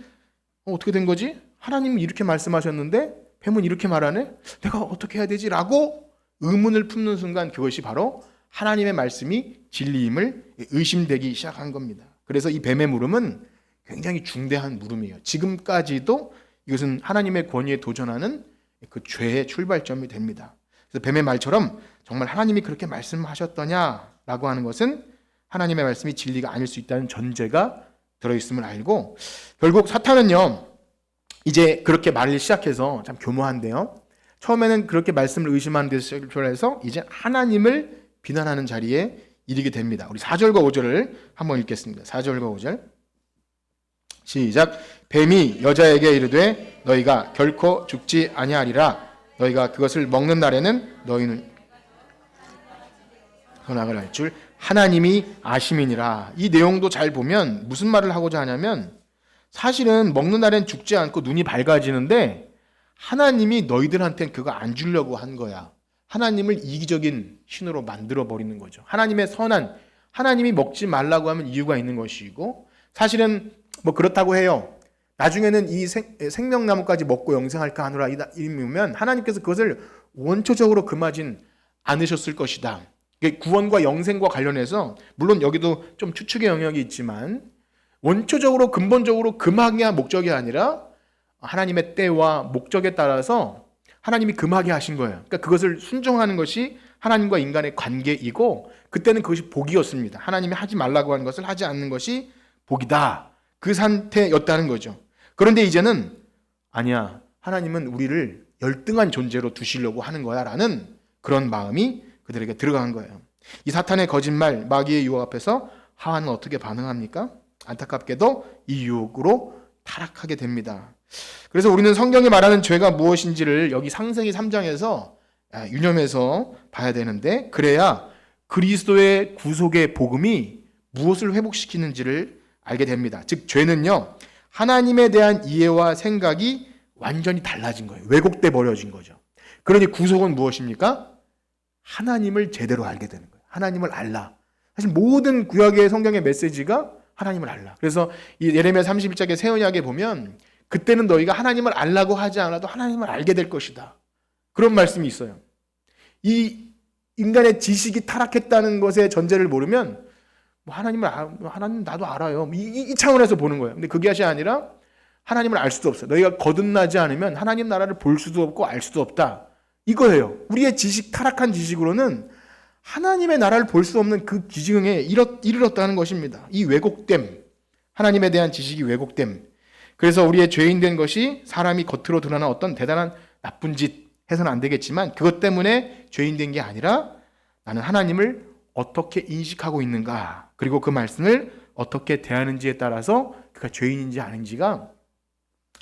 어떻게 된 거지? 하나님이 이렇게 말씀하셨는데 뱀은 이렇게 말하네? 내가 어떻게 해야 되지? 라고 의문을 품는 순간 그것이 바로 하나님의 말씀이 진리임을 의심되기 시작한 겁니다. 그래서 이 뱀의 물음은 굉장히 중대한 물음이에요. 지금까지도 이것은 하나님의 권위에 도전하는 그 죄의 출발점이 됩니다. 그래서 뱀의 말처럼 정말 하나님이 그렇게 말씀하셨더냐라고 하는 것은 하나님의 말씀이 진리가 아닐 수 있다는 전제가 들어있음을 알고, 결국 사탄은요 이제 그렇게 말을 시작해서 참 교묘한데요. 처음에는 그렇게 말씀을 의심하는 데서 시작해서 이제 하나님을 비난하는 자리에 이르게 됩니다. 우리 4절과 5절을 한번 읽겠습니다. 4절과 5절 시작. 뱀이 여자에게 이르되 너희가 결코 죽지 아니하리라. 너희가 그것을 먹는 날에는 너희는 선악을 알 줄 하나님이 아심이니라. 이 내용도 잘 보면 무슨 말을 하고자 하냐면 사실은 먹는 날엔 죽지 않고 눈이 밝아지는데 하나님이 너희들한테는 그거 안 주려고 한 거야. 하나님을 이기적인 신으로 만들어 버리는 거죠. 하나님의 선한, 하나님이 먹지 말라고 하면 이유가 있는 것이고, 사실은 뭐 그렇다고 해요. 나중에는 이 생명나무까지 먹고 영생할까 하노라 이러면 하나님께서 그것을 원초적으로 금하진 않으셨을 것이다. 구원과 영생과 관련해서 물론 여기도 좀 추측의 영역이 있지만 원초적으로 근본적으로 금하게 목적이 아니라 하나님의 때와 목적에 따라서 하나님이 금하게 하신 거예요. 그러니까 그것을 순종하는 것이 하나님과 인간의 관계이고 그때는 그것이 복이었습니다. 하나님이 하지 말라고 하는 것을 하지 않는 것이 복이다. 그 상태였다는 거죠. 그런데 이제는 아니야. 하나님은 우리를 열등한 존재로 두시려고 하는 거야 라는 그런 마음이 그들에게 들어간 거예요. 이 사탄의 거짓말, 마귀의 유혹 앞에서 하와는 어떻게 반응합니까? 안타깝게도 이 유혹으로 타락하게 됩니다. 그래서 우리는 성경이 말하는 죄가 무엇인지를 여기 창세기 3장에서 유념해서 봐야 되는데 그래야 그리스도의 구속의 복음이 무엇을 회복시키는지를 알게 됩니다. 즉 죄는요. 하나님에 대한 이해와 생각이 완전히 달라진 거예요. 왜곡돼 버려진 거죠. 그러니 구속은 무엇입니까? 하나님을 제대로 알게 되는 거예요. 하나님을 알라. 사실 모든 구약의 성경의 메시지가 하나님을 알라. 그래서 이 예레미야 31장의 새 언약에 보면 그때는 너희가 하나님을 알라고 하지 않아도 하나님을 알게 될 것이다. 그런 말씀이 있어요. 이 인간의 지식이 타락했다는 것의 전제를 모르면 뭐 하나님 나도 알아요. 이 차원에서 보는 거예요. 근데 그게 아니라 하나님을 알 수도 없어요. 너희가 거듭나지 않으면 하나님 나라를 볼 수도 없고 알 수도 없다. 이거예요. 우리의 지식, 타락한 지식으로는 하나님의 나라를 볼 수 없는 그 기증에 이르렀다는 것입니다. 이 왜곡됨, 하나님에 대한 지식이 왜곡됨. 그래서 우리의 죄인 된 것이 사람이 겉으로 드러난 어떤 대단한 나쁜 짓 해서는 안 되겠지만 그것 때문에 죄인 된 게 아니라 나는 하나님을 어떻게 인식하고 있는가, 그리고 그 말씀을 어떻게 대하는지에 따라서 그가 죄인인지 아닌지가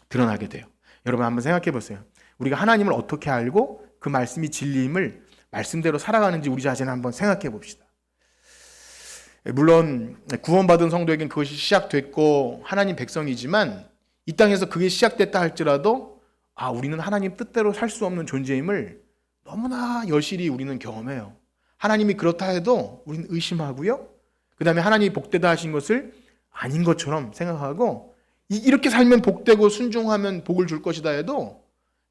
드러나게 돼요. 여러분 한번 생각해 보세요. 우리가 하나님을 어떻게 알고 그 말씀이 진리임을 말씀대로 살아가는지 우리 자신을 한번 생각해 봅시다. 물론 구원받은 성도에겐 그것이 시작됐고 하나님 백성이지만 이 땅에서 그게 시작됐다 할지라도 우리는 하나님 뜻대로 살 수 없는 존재임을 너무나 여실히 우리는 경험해요. 하나님이 그렇다 해도 우리는 의심하고요. 그 다음에 하나님이 복되다 하신 것을 아닌 것처럼 생각하고 이렇게 살면 복되고 순종하면 복을 줄 것이다 해도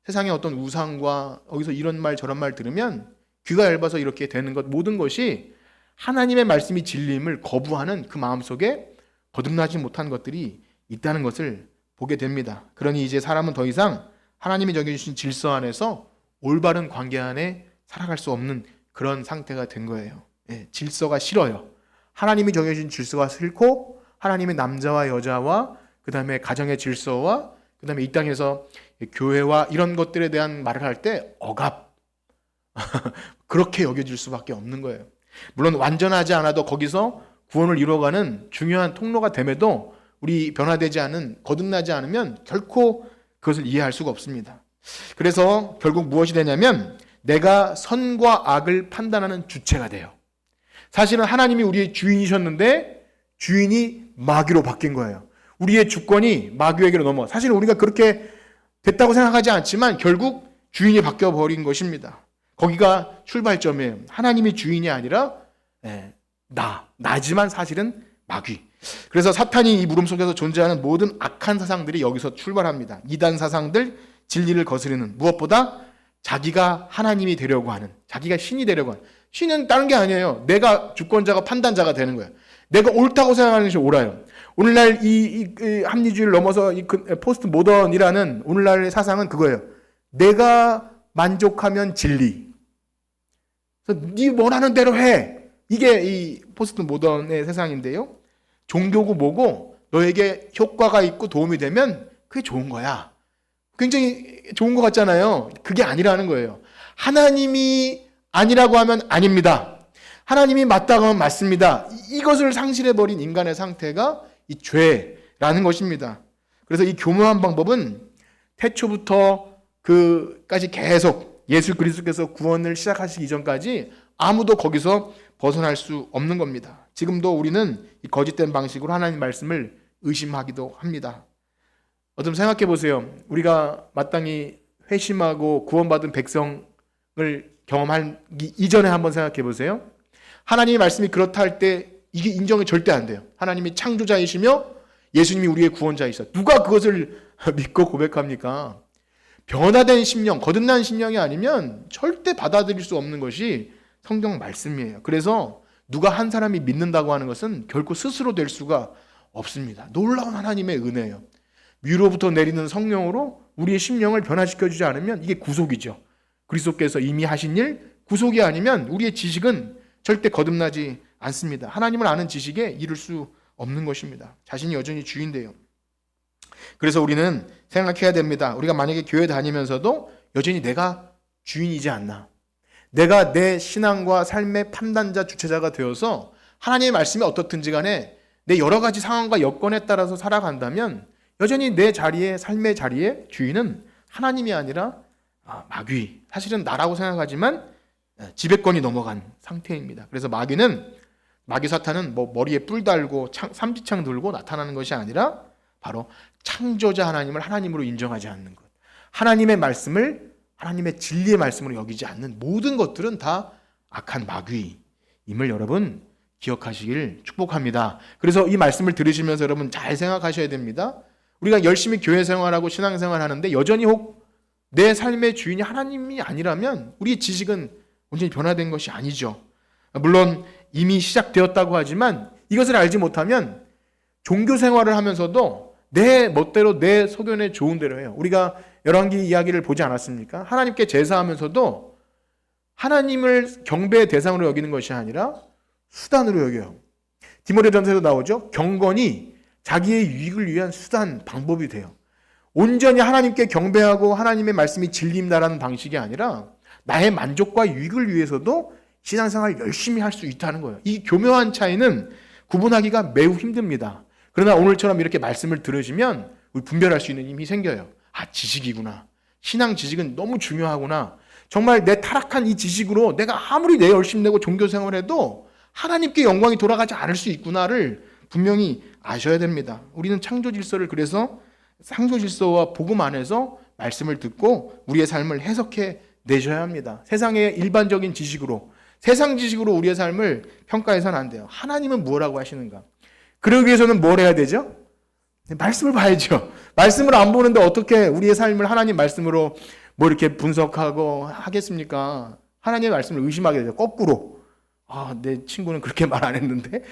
세상의 어떤 우상과 여기서 이런 말 저런 말 들으면 귀가 얇아서 이렇게 되는 것 모든 것이 하나님의 말씀이 진리임을 거부하는 그 마음속에 거듭나지 못한 것들이 있다는 것을 보게 됩니다. 그러니 이제 사람은 더 이상 하나님이 정해주신 질서 안에서 올바른 관계 안에 살아갈 수 없는 그런 상태가 된 거예요. 질서가 싫어요. 하나님이 정해주신 질서가 싫고 하나님의 남자와 여자와 그 다음에 가정의 질서와 그 다음에 이 땅에서 교회와 이런 것들에 대한 말을 할 때 억압 그렇게 여겨질 수밖에 없는 거예요. 물론 완전하지 않아도 거기서 구원을 이루어가는 중요한 통로가 됨에도 우리 변화되지 않은, 거듭나지 않으면 결코 그것을 이해할 수가 없습니다. 그래서 결국 무엇이 되냐면 내가 선과 악을 판단하는 주체가 돼요. 사실은 하나님이 우리의 주인이셨는데 주인이 마귀로 바뀐 거예요. 우리의 주권이 마귀에게로 넘어. 사실은 우리가 그렇게 됐다고 생각하지 않지만 결국 주인이 바뀌어버린 것입니다. 거기가 출발점이에요. 하나님이 주인이 아니라 나지만 사실은 마귀. 그래서 사탄이 이 물음 속에서 존재하는 모든 악한 사상들이 여기서 출발합니다. 이단 사상들, 진리를 거스르는, 무엇보다 자기가 하나님이 되려고 하는, 자기가 신이 되려고 하는. 신은 다른 게 아니에요. 내가 주권자가 판단자가 되는 거예요. 내가 옳다고 생각하는 것이 옳아요. 오늘날 이 합리주의를 넘어서 이 포스트 모던이라는 오늘날의 사상은 그거예요. 내가 만족하면 진리. 그래서 네 원하는 대로 해. 이게 이 포스트 모던의 세상인데요. 종교고 뭐고 너에게 효과가 있고 도움이 되면 그게 좋은 거야. 굉장히 좋은 것 같잖아요. 그게 아니라는 거예요. 하나님이 아니라고 하면 아닙니다. 하나님이 맞다고 하면 맞습니다. 이것을 상실해버린 인간의 상태가 이 죄라는 것입니다. 그래서 이 교묘한 방법은 태초부터 그까지 계속 예수 그리스도께서 구원을 시작하시기 이전까지 아무도 거기서 벗어날 수 없는 겁니다. 지금도 우리는 이 거짓된 방식으로 하나님 말씀을 의심하기도 합니다. 어좀 생각해 보세요. 우리가 마땅히 회심하고 구원받은 백성을 경험하기 이전에 한번 생각해 보세요. 하나님의 말씀이 그렇다 할 때 이게 인정이 절대 안 돼요. 하나님이 창조자이시며 예수님이 우리의 구원자이시다. 누가 그것을 믿고 고백합니까? 변화된 심령, 거듭난 심령이 아니면 절대 받아들일 수 없는 것이 성경 말씀이에요. 그래서 누가 한 사람이 믿는다고 하는 것은 결코 스스로 될 수가 없습니다. 놀라운 하나님의 은혜예요. 위로부터 내리는 성령으로 우리의 심령을 변화시켜주지 않으면 이게 구속이죠. 그리스도께서 이미 하신 일, 구속이 아니면 우리의 지식은 절대 거듭나지 않습니다. 하나님을 아는 지식에 이를 수 없는 것입니다. 자신이 여전히 주인데요. 그래서 우리는 생각해야 됩니다. 우리가 만약에 교회 다니면서도 여전히 내가 주인이지 않나. 내가 내 신앙과 삶의 판단자, 주체자가 되어서 하나님의 말씀이 어떻든지 간에 내 여러 가지 상황과 여건에 따라서 살아간다면 여전히 내 자리에, 삶의 자리에 주인은 하나님이 아니라 마귀. 사실은 나라고 생각하지만 지배권이 넘어간 상태입니다. 그래서 마귀 사탄은 뭐 머리에 뿔 달고 삼지창 들고 나타나는 것이 아니라 바로 창조자 하나님을 하나님으로 인정하지 않는 것. 하나님의 말씀을 하나님의 진리의 말씀으로 여기지 않는 모든 것들은 다 악한 마귀임을 여러분 기억하시길 축복합니다. 그래서 이 말씀을 들으시면서 여러분 잘 생각하셔야 됩니다. 우리가 열심히 교회 생활하고 신앙생활 하는데 여전히 혹 내 삶의 주인이 하나님이 아니라면 우리의 지식은 완전히 변화된 것이 아니죠. 물론 이미 시작되었다고 하지만 이것을 알지 못하면 종교 생활을 하면서도 내 멋대로 내 소견에 좋은 대로 해요. 우리가 열왕기 이야기를 보지 않았습니까? 하나님께 제사하면서도 하나님을 경배의 대상으로 여기는 것이 아니라 수단으로 여겨요. 디모데전서에도 나오죠. 경건이 자기의 유익을 위한 수단, 방법이 돼요. 온전히 하나님께 경배하고 하나님의 말씀이 진리입니다라는 방식이 아니라 나의 만족과 유익을 위해서도 신앙생활을 열심히 할 수 있다는 거예요. 이 교묘한 차이는 구분하기가 매우 힘듭니다. 그러나 오늘처럼 이렇게 말씀을 들으시면 우리 분별할 수 있는 힘이 생겨요. 지식이구나. 신앙 지식은 너무 중요하구나. 정말 내 타락한 이 지식으로 내가 아무리 내 열심히 내고 종교생활을 해도 하나님께 영광이 돌아가지 않을 수 있구나를 분명히 아셔야 됩니다. 우리는 창조 질서를 그래서 창조 질서와 복음 안에서 말씀을 듣고 우리의 삶을 해석해 내셔야 합니다. 세상의 일반적인 지식으로, 세상 지식으로 우리의 삶을 평가해서는 안 돼요. 하나님은 뭐라고 하시는가? 그러기 위해서는 뭘 해야 되죠? 말씀을 봐야죠. 말씀을 안 보는데 어떻게 우리의 삶을 하나님 말씀으로 뭐 이렇게 분석하고 하겠습니까? 하나님의 말씀을 의심하게 되죠. 거꾸로. 내 친구는 그렇게 말 안 했는데.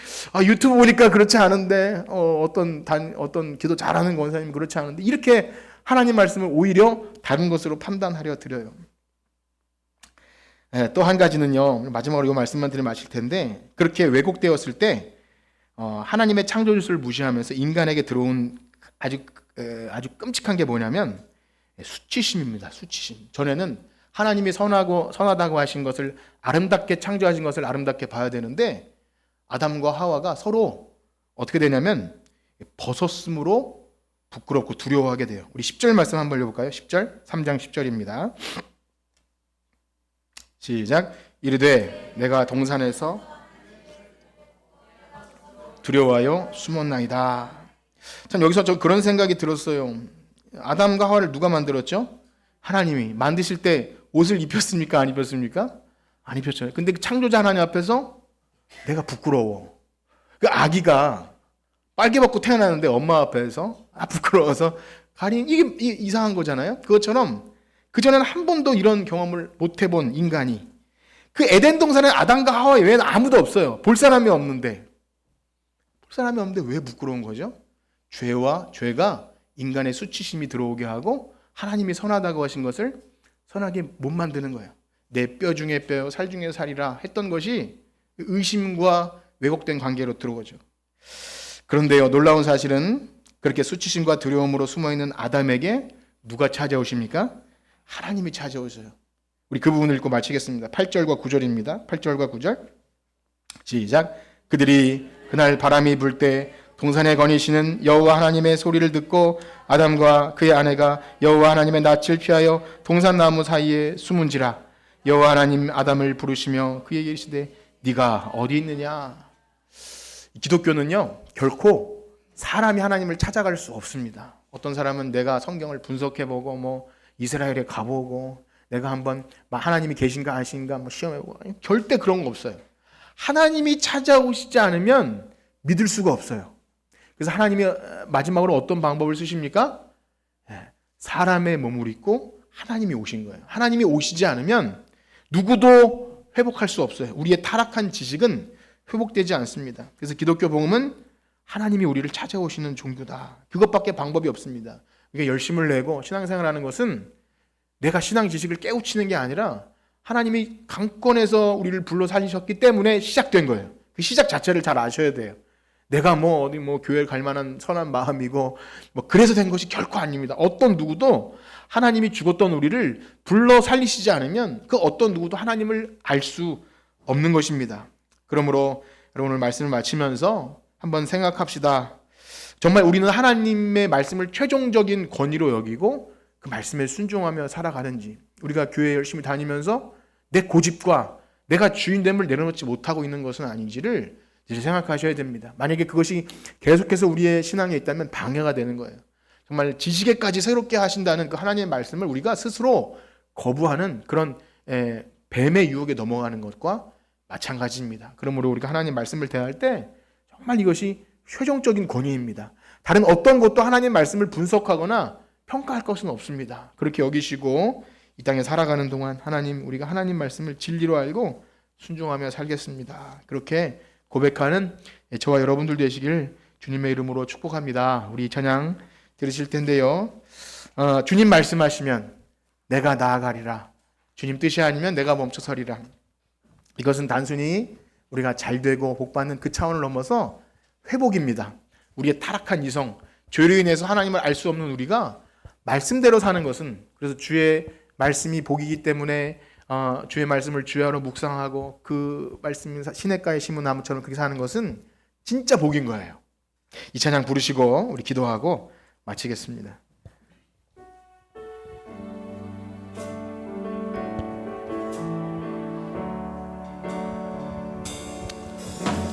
유튜브 보니까 그렇지 않은데. 어떤 기도 잘하는 권사님이 그렇지 않은데. 이렇게 하나님 말씀을 오히려 다른 것으로 판단하려 드려요. 또 한 가지는요. 마지막으로 이 말씀만 드리면 아실 텐데. 그렇게 왜곡되었을 때 하나님의 창조 질서를 무시하면서 인간에게 들어온 아주 끔찍한 게 뭐냐면 수치심입니다. 수치심. 전에는 하나님이 선하다고 하신 것을 아름답게 창조하신 것을 아름답게 봐야 되는데 아담과 하와가 서로 어떻게 되냐면 벗었으므로 부끄럽고 두려워하게 돼요. 우리 10절 말씀 한번 읽어볼까요? 10절, 3장 10절입니다. 시작. 이르되 내가 동산에서 두려워하여 숨었나이다. 참 여기서 저 그런 생각이 들었어요. 아담과 하와를 누가 만들었죠? 하나님이. 만드실 때 옷을 입혔습니까? 안 입혔습니까? 안 입혔잖아요. 근데 그 창조자 하나님 앞에서 내가 부끄러워. 그 아기가 빨개 벗고 태어나는데 엄마 앞에서 부끄러워서 가린 이게 이상한 거잖아요. 그것처럼 그전에는 한 번도 이런 경험을 못 해본 인간이 그 에덴 동산에 아담과 하와 외에는 아무도 없어요. 볼 사람이 없는데 왜 부끄러운 거죠? 죄가 인간의 수치심이 들어오게 하고 하나님이 선하다고 하신 것을 선하게 못 만드는 거예요. 내 뼈 중에 뼈, 살 중에 살이라 했던 것이 의심과 왜곡된 관계로 들어오죠. 그런데요, 놀라운 사실은 그렇게 수치심과 두려움으로 숨어있는 아담에게 누가 찾아오십니까? 하나님이 찾아오셔요. 우리 그 부분을 읽고 마치겠습니다. 8절과 9절입니다. 8절과 9절 시작. 그들이 그날 바람이 불 때 동산에 거니시는 여호와 하나님의 소리를 듣고 아담과 그의 아내가 여호와 하나님의 낯을 피하여 동산나무 사이에 숨은지라. 여호와 하나님 아담을 부르시며 그에게 이르시되 네가 어디 있느냐. 기독교는요 결코 사람이 하나님을 찾아갈 수 없습니다. 어떤 사람은 내가 성경을 분석해보고 뭐 이스라엘에 가보고 내가 한번 하나님이 계신가 아신가 뭐 시험해보고, 절대 그런 거 없어요. 하나님이 찾아오시지 않으면 믿을 수가 없어요. 그래서 하나님이 마지막으로 어떤 방법을 쓰십니까? 사람의 몸을 입고 하나님이 오신 거예요. 하나님이 오시지 않으면 누구도 회복할 수 없어요. 우리의 타락한 지식은 회복되지 않습니다. 그래서 기독교 복음은 하나님이 우리를 찾아오시는 종교다. 그것밖에 방법이 없습니다. 그러니까 열심을 내고 신앙생활하는 것은 내가 신앙 지식을 깨우치는 게 아니라 하나님이 강권해서 우리를 불러 살리셨기 때문에 시작된 거예요. 그 시작 자체를 잘 아셔야 돼요. 내가 뭐 어디 뭐 교회를 갈 만한 선한 마음이고 뭐 그래서 된 것이 결코 아닙니다. 어떤 누구도 하나님이 죽었던 우리를 불러 살리시지 않으면 그 어떤 누구도 하나님을 알 수 없는 것입니다. 그러므로 여러분 오늘 말씀을 마치면서 한번 생각합시다. 정말 우리는 하나님의 말씀을 최종적인 권위로 여기고 그 말씀에 순종하며 살아가는지, 우리가 교회 열심히 다니면서 내 고집과 내가 주인됨을 내려놓지 못하고 있는 것은 아닌지를 이제 생각하셔야 됩니다. 만약에 그것이 계속해서 우리의 신앙에 있다면 방해가 되는 거예요. 정말 지식에까지 새롭게 하신다는 그 하나님의 말씀을 우리가 스스로 거부하는 그런 뱀의 유혹에 넘어가는 것과 마찬가지입니다. 그러므로 우리가 하나님 말씀을 대할 때 정말 이것이 최종적인 권위입니다. 다른 어떤 것도 하나님 말씀을 분석하거나 평가할 것은 없습니다. 그렇게 여기시고 이 땅에 살아가는 동안 하나님, 우리가 하나님 말씀을 진리로 알고 순종하며 살겠습니다. 그렇게 고백하는 저와 여러분들 되시길 주님의 이름으로 축복합니다. 우리 찬양 들으실 텐데요. 주님 말씀하시면 내가 나아가리라. 주님 뜻이 아니면 내가 멈춰서리라. 이것은 단순히 우리가 잘되고 복받는 그 차원을 넘어서 회복입니다. 우리의 타락한 이성, 죄로 인해서 하나님을 알 수 없는 우리가 말씀대로 사는 것은, 그래서 주의 말씀이 복이기 때문에 주의 말씀을 주야로 묵상하고 그 말씀이 시냇가에 심은 나무처럼 그렇게 사는 것은 진짜 복인 거예요. 이 찬양 부르시고 우리 기도하고 마치겠습니다.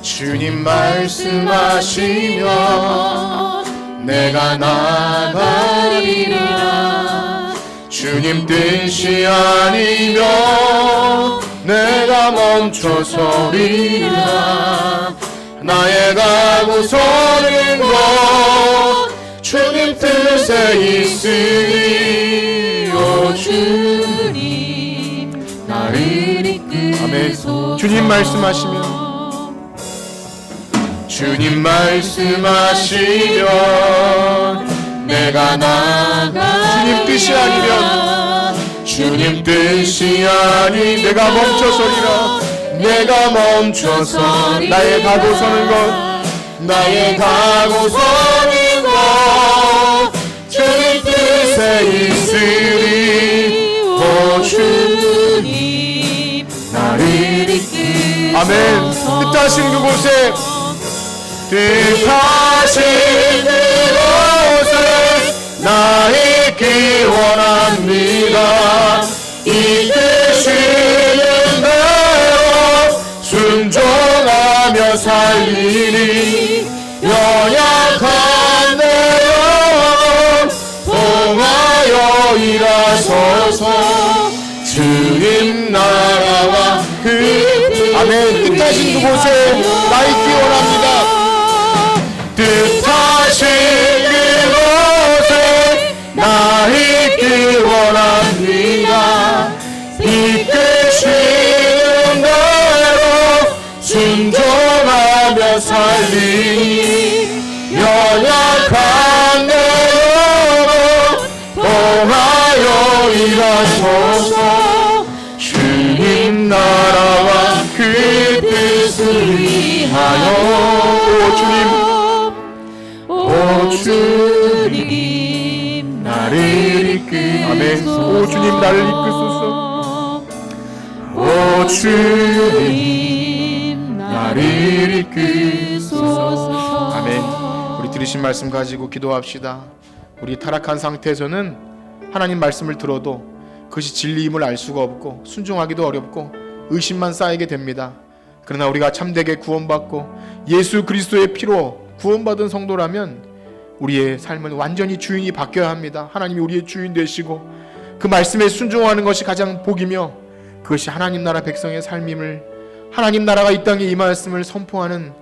주님 말씀하시면 내가 나가리라. 주님 뜻이 아니면 내가 멈춰서리라. 나의 가고 서는 것 주님 뜻에 있으니 오 주님 나를 이끄소서. 아멘. 주님 말씀하시면 주님 말씀하시면 내가 나가. 주님 뜻이 아니면, 주님 뜻이 아니 내가 멈춰서리라. 내가 멈춰서 나의 가고 서는 것, 나의 가고 서는 것 주님 뜻에 있으리. 오 주님 나를 이끄소서. 아멘. 뜻하신 그곳에, 뜻하신 그곳에 나 있기 원합니다. 이끄시는 대로 순종하며 살리니 연약한 내 영혼 통하여 일하소서. 주님 나라와 그 아멘. 뜻하신 그곳에 나 있기 원합니다. 뜻하신 그곳에 나 있기 원합니다. 이끄시는 대로 순종하며 살리니 연약한 내 영혼 통하여 일하소서. 주님 나라와 그 뜻을 위하여. 오 주님, 오 주님 나를 이끄소서. 아멘. 오 주님 나를 이끄소서. 오 주님 나를 나를 이끄소서. 아멘. 우리 들으신 말씀 가지고 기도합시다. 우리 타락한 상태에서는 하나님 말씀을 들어도 그것이 진리임을 알 수가 없고 순종하기도 어렵고 의심만 쌓이게 됩니다. 그러나 우리가 참되게 구원받고 예수 그리스도의 피로 구원받은 성도라면 우리의 삶은 완전히 주인이 바뀌어야 합니다. 하나님이 우리의 주인 되시고 그 말씀에 순종하는 것이 가장 복이며 그것이 하나님 나라 백성의 삶임을, 하나님 나라가 이 땅에 임하였음을 선포하는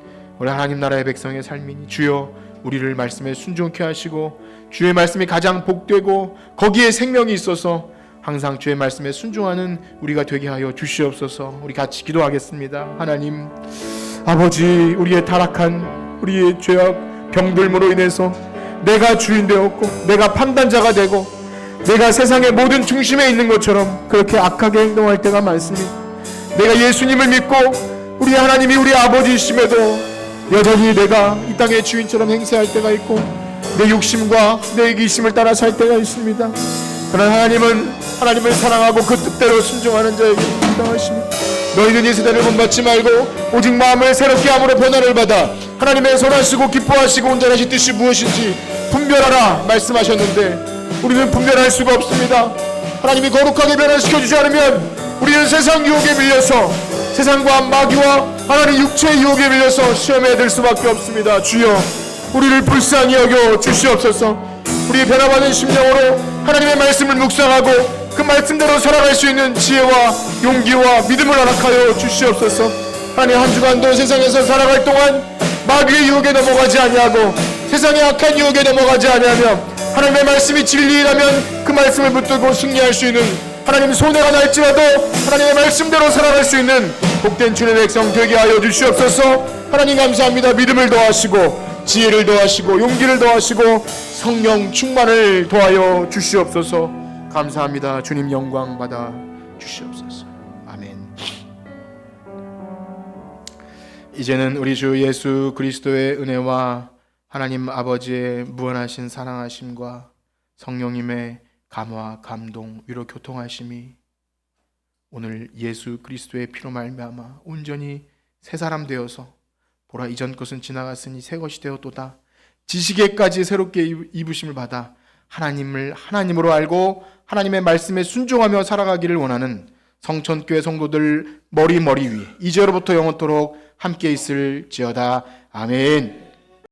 우리 하나님 나라의 백성의 삶이니 주여 우리를 말씀에 순종케 하시고 주의 말씀이 가장 복되고 거기에 생명이 있어서 항상 주의 말씀에 순종하는 우리가 되게 하여 주시옵소서. 우리 같이 기도하겠습니다. 하나님 아버지, 우리의 타락한 우리의 죄악 병들므로 인해서 내가 주인 되었고 내가 판단자가 되고 내가 세상의 모든 중심에 있는 것처럼 그렇게 악하게 행동할 때가 많습니다. 내가 예수님을 믿고 우리 하나님이 우리 아버지이심에도 여전히 내가 이 땅의 주인처럼 행세할 때가 있고 내 욕심과 내 이기심을 따라 살 때가 있습니다. 그러나 하나님은 하나님을 사랑하고 그 뜻대로 순종하는 자에게 인정하십니다. 너희는 이 세대를 본받지 말고 오직 마음을 새롭게 함으로 변화를 받아 하나님의 선하시고 기뻐하시고 온전하신 뜻이 무엇인지 분별하라 말씀하셨는데 우리는 분별할 수가 없습니다. 하나님이 거룩하게 변화시켜주지 않으면 우리는 세상 유혹에 밀려서 세상과 마귀와 하나님 육체의 유혹에 밀려서 시험에 들 수밖에 없습니다. 주여 우리를 불쌍히 여겨 주시옵소서. 우리의 변화받은 심령으로 하나님의 말씀을 묵상하고 그 말씀대로 살아갈 수 있는 지혜와 용기와 믿음을 허락하여 주시옵소서. 하나님 한 주간도 세상에서 살아갈 동안 마귀의 유혹에 넘어가지 아니하고 세상의 악한 유혹에 넘어가지 아니하며 하나님의 말씀이 진리라면 그 말씀을 붙들고 승리할 수 있는 하나님 손해가 날지라도 하나님의 말씀대로 살아갈 수 있는 복된 주의 백성 되게 하여 주시옵소서. 하나님 감사합니다. 믿음을 더하시고 지혜를 더하시고 용기를 더하시고 성령 충만을 더하여 주시옵소서. 감사합니다. 주님 영광 받아 주시옵소서. 아멘. 이제는 우리 주 예수 그리스도의 은혜와 하나님 아버지의 무한하신 사랑하심과 성령님의 감화, 감동, 위로 교통하심이 오늘 예수 그리스도의 피로 말미암아 온전히 새 사람 되어서 보라 이전 것은 지나갔으니 새 것이 되었도다. 지식에까지 새롭게 입으심을 받아 하나님을 하나님으로 알고 하나님의 말씀에 순종하며 살아가기를 원하는 성천교회 성도들 머리 위에 이제로부터 영원토록 함께 있을지어다. 아멘.